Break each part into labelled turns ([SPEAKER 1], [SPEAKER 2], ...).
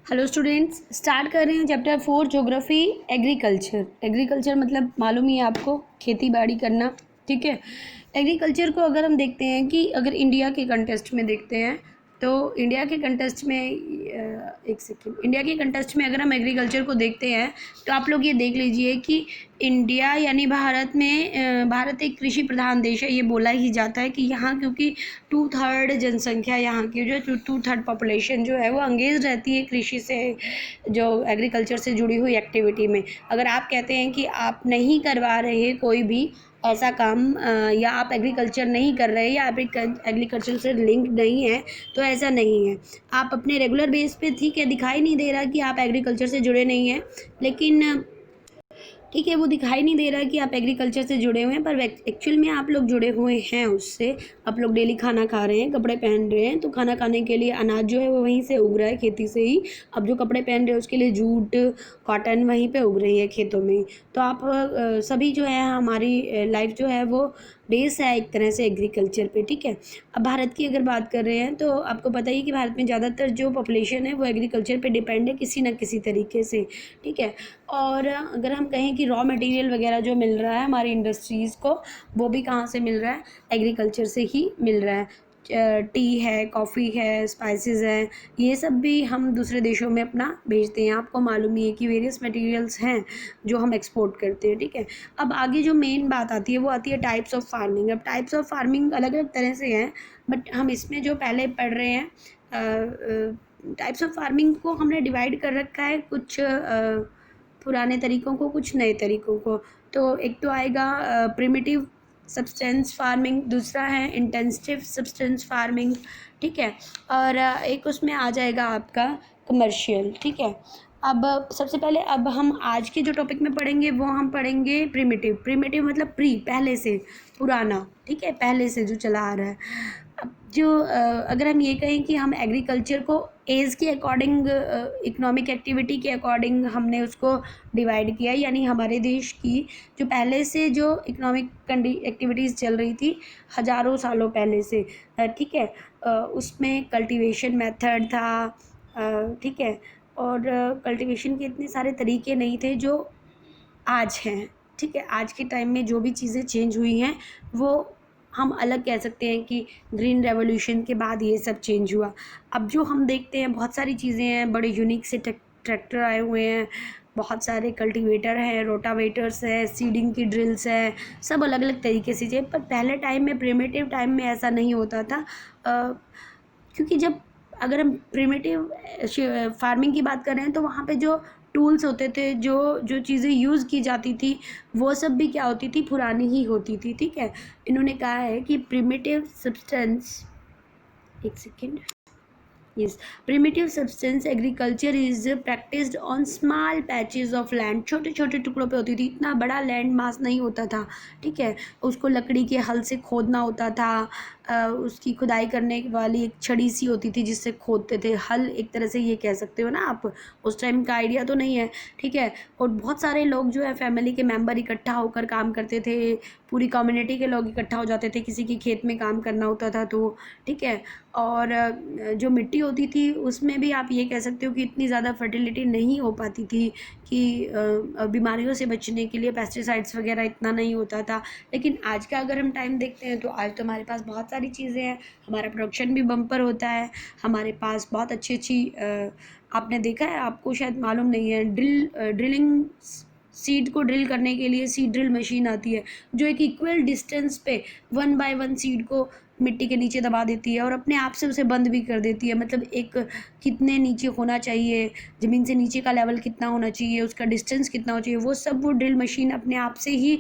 [SPEAKER 1] Hello students, start कर रहे हैं चैप्टर 4 ज्योग्राफी एग्रीकल्चर। एग्रीकल्चर मतलब मालूम ही है आपको, खेती बाड़ी करना। ठीक है, एग्रीकल्चर को अगर हम देखते हैं कि अगर इंडिया के कंटेस्ट में देखते हैं तो इंडिया के कंटेस्ट में एक सेकेंड, इंडिया के कंटेस्ट में अगर हम एग्रीकल्चर को देखते हैं तो आप लोग ये देख लीजिए कि इंडिया यानी भारत में भारत एक कृषि प्रधान देश है। ये बोला ही जाता है कि यहाँ क्योंकि 2/3 जनसंख्या, यहाँ की जो 2/3 पॉपुलेशन जो है वो अंगेज रहती है कृषि से, जो एग्रीकल्चर से जुड़ी हुई एक्टिविटी में। अगर आप कहते हैं कि आप नहीं करवा रहे कोई भी ऐसा काम या आप एग्रीकल्चर नहीं कर रहे या आप एग्रीकल्चर से लिंक नहीं है तो ऐसा नहीं है। आप अपने रेगुलर बेस पे ठीक है, दिखाई नहीं दे रहा कि आप एग्रीकल्चर से जुड़े नहीं हैं, लेकिन ठीक है, वो दिखाई नहीं दे रहा कि आप एग्रीकल्चर से जुड़े हुए हैं, पर एक्चुअल में आप लोग जुड़े हुए हैं उससे। आप लोग डेली खाना खा रहे हैं, कपड़े पहन रहे हैं, तो खाना खाने के लिए अनाज जो है वो वहीं से उग रहा है, खेती से ही। अब जो कपड़े पहन रहे हैं उसके लिए जूट, कॉटन वहीं पे उग रही है खेतों में। तो आप सभी जो है, हमारी लाइफ जो है वो बेस है एक तरह से एग्रीकल्चर पे। ठीक है, अब भारत की अगर बात कर रहे हैं तो आपको पता ही कि भारत में ज़्यादातर जो पॉपुलेशन है वो एग्रीकल्चर पे डिपेंड है किसी न किसी तरीके से। ठीक है, और अगर हम कहें कि रॉ मटेरियल वगैरह जो मिल रहा है हमारी इंडस्ट्रीज़ को, वो भी कहाँ से मिल रहा है? एग्रीकल्चर से ही मिल रहा है। टी है, कॉफ़ी है, स्पाइसेस हैं, ये सब भी हम दूसरे देशों में अपना भेजते हैं। आपको मालूम ही है कि वेरियस मटेरियल्स हैं जो हम एक्सपोर्ट करते हैं। ठीक है, अब आगे जो मेन बात आती है वो आती है टाइप्स ऑफ फार्मिंग। अब टाइप्स ऑफ फार्मिंग अलग अलग तरह से हैं, बट हम इसमें जो पहले पढ़ रहे हैं टाइप्स ऑफ फार्मिंग को हमने डिवाइड कर रखा है, कुछ पुराने तरीक़ों को, कुछ नए तरीक़ों को। तो एक तो आएगा प्रिमिटिव सब्सटेंस फार्मिंग, दूसरा है इंटेंसिव सब्सटेंस फार्मिंग। ठीक है, और एक उसमें आ जाएगा आपका कमर्शियल। ठीक है, अब सबसे पहले अब हम आज के जो टॉपिक में पढ़ेंगे वो हम पढ़ेंगे प्रिमिटिव। प्रिमिटिव मतलब प्री, पहले से, पुराना। ठीक है, पहले से जो चला आ रहा है। अब जो अगर हम ये कहें कि हम एग्रीकल्चर को एज के अकॉर्डिंग, इकोनॉमिक एक्टिविटी के अकॉर्डिंग हमने उसको डिवाइड किया, यानी हमारे देश की जो पहले से जो इकोनॉमिक एक्टिविटीज़ चल रही थी हज़ारों सालों पहले से, ठीक है, उसमें कल्टीवेशन मेथड था। ठीक है, और कल्टीवेशन के इतने सारे तरीके नहीं थे जो आज हैं। ठीक है, आज के टाइम में जो भी चीज़ें चेंज हुई हैं वो हम अलग कह सकते हैं कि ग्रीन रेवोल्यूशन के बाद ये सब चेंज हुआ। अब जो हम देखते हैं बहुत सारी चीज़ें हैं, बड़े यूनिक से ट्रैक्टर आए हुए हैं, बहुत सारे कल्टीवेटर हैं, रोटावेटर्स हैं, सीडिंग की ड्रिल्स हैं, सब अलग अलग तरीके से चाहिए। पर पहले टाइम में, प्रिमिटिव टाइम में ऐसा नहीं होता था, क्योंकि जब अगर हम प्रिमिटिव फार्मिंग की बात कर रहे हैं तो वहाँ पे जो टूल्स होते थे, जो जो चीज़ें यूज़ की जाती थी, वो सब भी क्या होती थी? पुरानी ही होती थी। ठीक है, इन्होंने कहा है कि प्रिमिटिव सब्सटेंस, एक second, yes, primitive substance agriculture is practiced on small patches of land। छोटे छोटे टुकड़ों पे होती थी, इतना बड़ा लैंड मास नहीं होता था। ठीक है, उसको लकड़ी के हल से खोदना होता था। उसकी खुदाई करने वाली एक छड़ी सी होती थी जिससे खोदते थे, हल एक तरह से ये कह सकते हो ना आप। उस टाइम का आइडिया तो नहीं है। ठीक है, और बहुत सारे लोग जो है फैमिली के मेंबर इकट्ठा होकर काम करते थे, पूरी कम्युनिटी के लोग इकट्ठा हो जाते थे किसी की खेत में काम करना होता था तो। ठीक है, और जो मिट्टी होती थी उसमें भी आप ये कह सकते हो कि इतनी ज़्यादा फर्टिलिटी नहीं हो पाती थी कि बीमारियों से बचने के लिए पेस्टिसाइड्स वगैरह इतना नहीं होता था। लेकिन आज का अगर हम टाइम देखते हैं तो आज तो हमारे पास बहुत सारी चीज़ें हैं, हमारा प्रोडक्शन भी बम्पर होता है, हमारे पास बहुत अच्छी अच्छी आपने देखा है, आपको शायद मालूम नहीं है, ड्रिलिंग, सीड को ड्रिल करने के लिए सीड ड्रिल मशीन आती है जो एक इक्वल डिस्टेंस पे 1 बाय 1 सीड को मिट्टी के नीचे दबा देती है और अपने आप से उसे बंद भी कर देती है। मतलब एक कितने नीचे होना चाहिए, ज़मीन से नीचे का लेवल कितना होना चाहिए, उसका डिस्टेंस कितना होना चाहिए, वो सब वो ड्रिल मशीन अपने आप से ही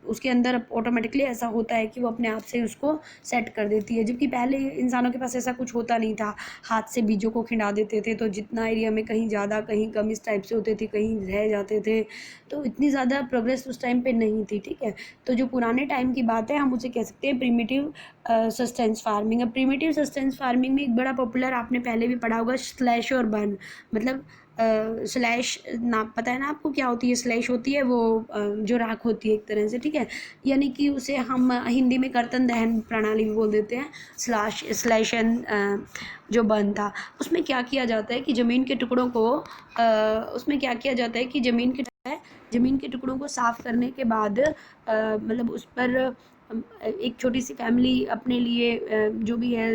[SPEAKER 1] उसके अंदर ऑटोमेटिकली ऐसा होता है कि वो अपने आप से उसको सेट कर देती है। जबकि पहले इंसानों के पास ऐसा कुछ होता नहीं था, हाथ से बीजों को खिंडा देते थे, तो जितना एरिया में कहीं ज़्यादा कहीं कम इस टाइप से होते थे, कहीं रह जाते थे, तो इतनी ज़्यादा प्रोग्रेस उस टाइम पे नहीं थी। ठीक है, तो जो पुराने टाइम की बात है हम उसे कह सकते हैं प्रिमिटिव प्रिमिटिव सस्टेंस फार्मिंग। अब प्रिमिटिव सस्टेंस फार्मिंग में एक बड़ा पॉपुलर आपने पहले भी पढ़ा होगा स्लैश और बर्न, मतलब स्लैश ना पता है ना आपको क्या होती है? स्लैश होती है वो जो राख होती है एक तरह से, ठीक है, यानी कि उसे हम हिंदी में कर्तन दहन प्रणाली भी बोल देते हैं। स्लैश एंड जो बर्न था, उसमें क्या किया जाता है कि ज़मीन के टुकड़ों को उसमें क्या किया जाता है कि ज़मीन के टुकड़ों को साफ़ करने के बाद मतलब उस पर एक छोटी सी फैमिली अपने लिए जो भी है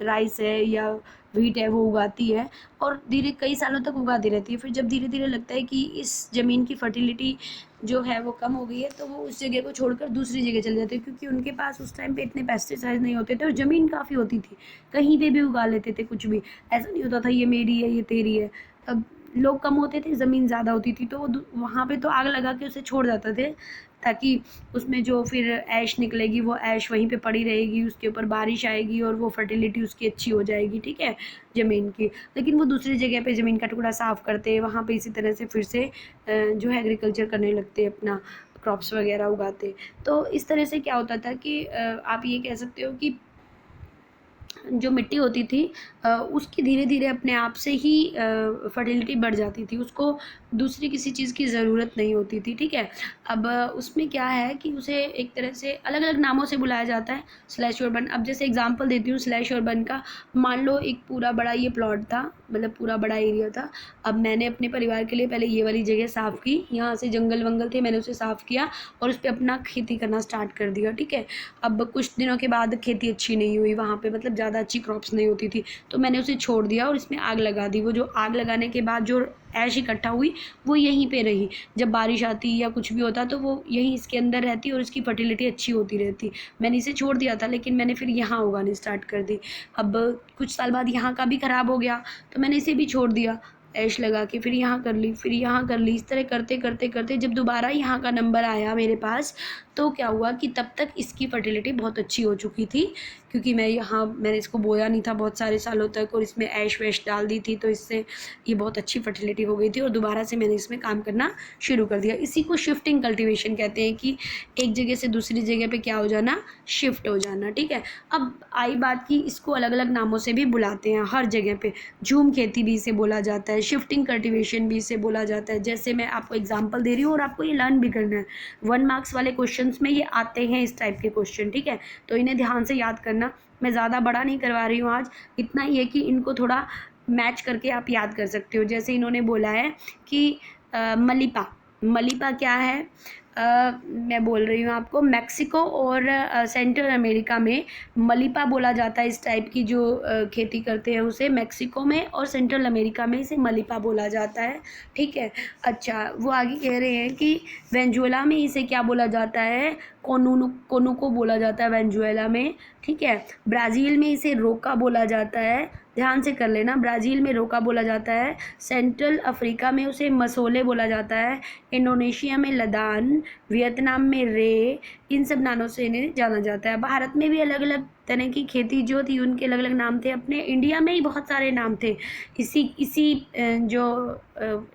[SPEAKER 1] राइस है या व्हीट है वो उगाती है और कई सालों तक उगाती रहती है। फिर जब धीरे धीरे लगता है कि इस ज़मीन की फर्टिलिटी जो है वो कम हो गई है, तो वो उस जगह को छोड़कर दूसरी जगह चले जाते हैं, क्योंकि उनके पास उस टाइम पे इतने पेस्टिसाइड नहीं होते थे और ज़मीन काफ़ी होती थी, कहीं पे भी उगा लेते थे कुछ भी। ऐसा नहीं होता था ये मेरी है ये तेरी है। अब लोग कम होते थे, ज़मीन ज़्यादा होती थी, तो वो वहाँ पे तो आग लगा के उसे छोड़ जाते थे, ताकि उसमें जो फिर ऐश निकलेगी वो ऐश वहीं पे पड़ी रहेगी, उसके ऊपर बारिश आएगी और वो फर्टिलिटी उसकी अच्छी हो जाएगी, ठीक है, ज़मीन की। लेकिन वो दूसरी जगह पे ज़मीन का टुकड़ा साफ़ करते, वहाँ पे इसी तरह से फिर से जो है एग्रीकल्चर करने लगते, अपना क्रॉप्स वगैरह उगाते। तो इस तरह से क्या होता था कि आप ये कह सकते हो कि जो मिट्टी होती थी उसकी धीरे धीरे अपने आप से ही फर्टिलिटी बढ़ जाती थी, उसको दूसरी किसी चीज़ की ज़रूरत नहीं होती थी, ठीक है। अब उसमें क्या है कि उसे एक तरह से अलग अलग नामों से बुलाया जाता है, स्लैश और बर्न। अब जैसे एग्जांपल देती हूँ स्लैश और बर्न का। मान लो एक पूरा बड़ा ये प्लॉट था, मतलब पूरा बड़ा एरिया था। अब मैंने अपने परिवार के लिए पहले ये वाली जगह साफ़ की, यहाँ से जंगल वंगल थे, मैंने उसे साफ़ किया और उस पर अपना खेती करना स्टार्ट कर दिया, ठीक है। अब कुछ दिनों के बाद खेती अच्छी नहीं हुई वहाँ पे, मतलब ज़्यादा अच्छी क्रॉप्स नहीं होती थी, तो मैंने उसे छोड़ दिया और इसमें आग लगा दी। वो जो आग लगाने के बाद जो ऐश इकट्ठा हुई वो यहीं पे रही, जब बारिश आती या कुछ भी होता तो वो यहीं इसके अंदर रहती और इसकी फर्टिलिटी अच्छी होती रहती। मैंने इसे छोड़ दिया था, लेकिन मैंने फिर यहाँ उगानी स्टार्ट कर दी। अब कुछ साल बाद यहाँ का भी ख़राब हो गया, तो मैंने इसे भी छोड़ दिया, ऐश लगा के फिर यहाँ कर ली, फिर यहाँ कर ली, इस तरह करते करते करते जब दोबारा यहाँ का नंबर आया मेरे पास, तो क्या हुआ कि तब तक इसकी फर्टिलिटी बहुत अच्छी हो चुकी थी, क्योंकि मैंने इसको बोया नहीं था बहुत सारे सालों तक और इसमें ऐश वैश डाल दी थी, तो इससे ये बहुत अच्छी फर्टिलिटी हो गई थी और दोबारा से मैंने इसमें काम करना शुरू कर दिया। इसी को शिफ्टिंग कल्टीवेशन कहते हैं, कि एक जगह से दूसरी जगह पे क्या हो जाना, शिफ्ट हो जाना, ठीक है। अब आई बात की इसको अलग अलग नामों से भी बुलाते हैं हर जगह पे। झूम खेती भी इसे बोला जाता है, शिफ्टिंग कल्टीवेशन भी इसे बोला जाता है। जैसे मैं आपको एग्जाम्पल दे रही हूँ और आपको ये लर्न भी करना है, 1 मार्क्स वाले क्वेश्चन में ये आते हैं इस टाइप के क्वेश्चन, ठीक है, तो इन्हें ध्यान से याद करना। मैं ज़्यादा बड़ा नहीं करवा रही हूँ आज, इतना ही है कि इनको थोड़ा मैच करके आप याद कर सकते हो। जैसे इन्होंने बोला है कि मलिपा क्या है, मैं बोल रही हूँ आपको, मैक्सिको और सेंट्रल अमेरिका में मलिपा बोला जाता है। इस टाइप की जो खेती करते हैं उसे मैक्सिको में और सेंट्रल अमेरिका में इसे मलिपा बोला जाता है, ठीक है। अच्छा, वो आगे कह रहे हैं कि वेनेजुएला में इसे क्या बोला जाता है, कोनुको बोला जाता है वेनेजुएला में, ठीक है। ब्राज़ील में इसे रोका बोला जाता है, ध्यान से कर लेना, ब्राज़ील में रोका बोला जाता है। सेंट्रल अफ्रीका में उसे मसोले बोला जाता है। इंडोनेशिया में लदान, वियतनाम में रे, इन सब नामों से इन्हें जाना जाता है। भारत में भी अलग अलग तरह की खेती जो थी उनके अलग अलग नाम थे, अपने इंडिया में ही बहुत सारे नाम थे इसी जो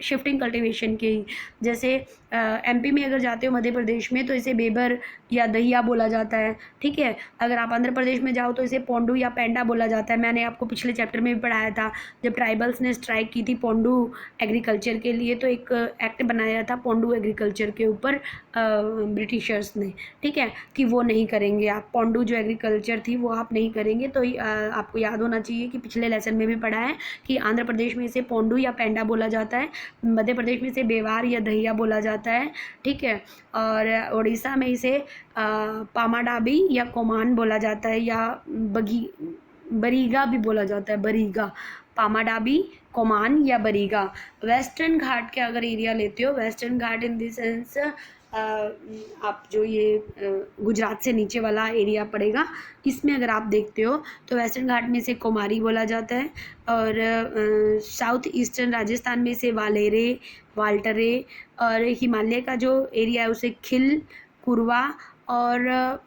[SPEAKER 1] शिफ्टिंग कल्टीवेशन के ही। जैसे एमपी में अगर जाते हो, मध्य प्रदेश में, तो इसे बेबर या दहिया बोला जाता है, ठीक है। अगर आप आंध्र प्रदेश में जाओ तो इसे पोंडू या पेंडा बोला जाता है। मैंने आपको पिछले चैप्टर में भी पढ़ाया था, जब ट्राइबल्स ने स्ट्राइक की थी पोंडू एग्रीकल्चर के लिए, तो एक एक्ट बनाया था पोंडू एग्रीकल्चर के ऊपर ब्रिटिशर्स ने, ठीक है, कि वो नहीं करेंगे, आप पोंडू जो एग्रीकल्चर थी वो आप नहीं करेंगे। तो आपको याद होना चाहिए कि पिछले लेसन में भी पढ़ा है कि आंध्र प्रदेश में इसे पोंडू या पेंडा बोला जाता है, मध्य प्रदेश में इसे बेवार या दहिया बोला जाता है, ठीक है, और उड़ीसा में इसे पामाडाबी या कोमान बोला जाता है, या बरीगा भी बोला जाता है, बरीगा, पामाडाबी, कोमान या बरीगा। वेस्टर्न घाट के अगर एरिया लेते हो, western Ghat in the sense आप जो ये गुजरात से नीचे वाला एरिया पड़ेगा, इसमें अगर आप देखते हो तो वेस्टर्न घाट में इसे कुमारी बोला जाता है, और साउथ ईस्टर्न राजस्थान में इसे वाल्टरे, और हिमालय का जो एरिया है उसे खिल, कुरवा, और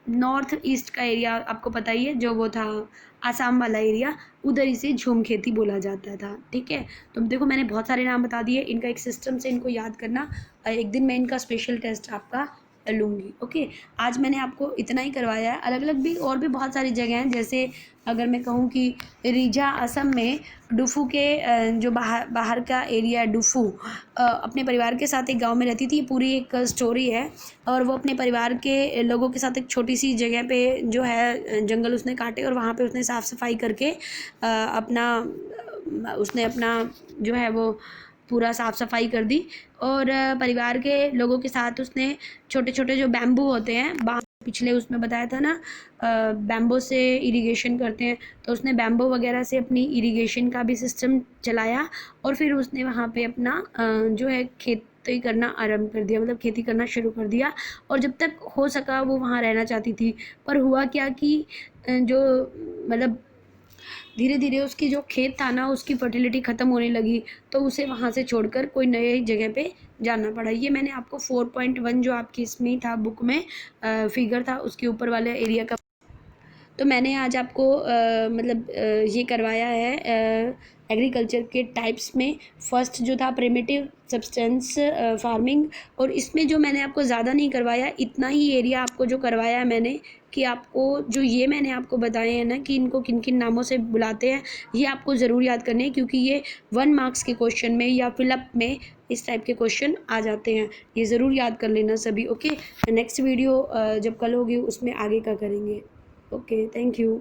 [SPEAKER 1] नॉर्थ ईस्ट का एरिया आपको पता ही है जो वो था आसाम वाला एरिया, उधर इसे झूम खेती बोला जाता था, ठीक है। तो देखो मैंने बहुत सारे नाम बता दिए, इनका एक सिस्टम से इनको याद करना। एक दिन मैं इनका स्पेशल टेस्ट आपका लूँगी। ओके, आज मैंने आपको इतना ही करवाया है। अलग अलग भी और भी बहुत सारी जगह हैं, जैसे अगर मैं कहूँ कि रीझा असम में डुफू के जो बाहर का एरिया है डुफू, अपने परिवार के साथ एक गांव में रहती थी। पूरी एक स्टोरी है, और वो अपने परिवार के लोगों के साथ एक छोटी सी जगह पे जो है जंगल उसने काटे, और वहाँ पे उसने साफ़ सफाई करके उसने अपना जो है वो पूरा साफ़ सफाई कर दी। और परिवार के लोगों के साथ उसने छोटे छोटे जो बैम्बू होते हैं, पिछले उसमें बताया था ना, बैम्बो से इरिगेशन करते हैं, तो उसने बैम्बो वगैरह से अपनी इरिगेशन का भी सिस्टम चलाया। और फिर उसने वहाँ पे अपना जो है खेती करना आरंभ कर दिया, मतलब खेती करना शुरू कर दिया। और जब तक हो सका वो वहाँ रहना चाहती थी, पर हुआ क्या कि जो मतलब धीरे धीरे उसकी जो खेत था ना, उसकी फर्टिलिटी ख़त्म होने लगी, तो उसे वहाँ से छोड़कर कोई नए जगह पे जाना पड़ा। ये मैंने आपको 4.1 जो आपकी इसमें था बुक में फिगर था, उसके ऊपर वाले एरिया का। तो मैंने आज आपको ये करवाया है एग्रीकल्चर के टाइप्स में। फर्स्ट जो था प्रिमिटिव सब्सटेंस फार्मिंग, और इसमें जो मैंने आपको ज़्यादा नहीं करवाया, इतना ही एरिया आपको जो करवाया है मैंने, कि आपको जो ये मैंने आपको बताए हैं ना कि इनको किन किन नामों से बुलाते हैं, ये आपको ज़रूर याद करने हैं, क्योंकि ये 1 मार्क्स के क्वेश्चन में या फिलअप में इस टाइप के क्वेश्चन आ जाते हैं। ये ज़रूर याद कर लेना सभी। ओके, नेक्स्ट वीडियो जब कल होगी उसमें आगे का करेंगे। Okay, thank you.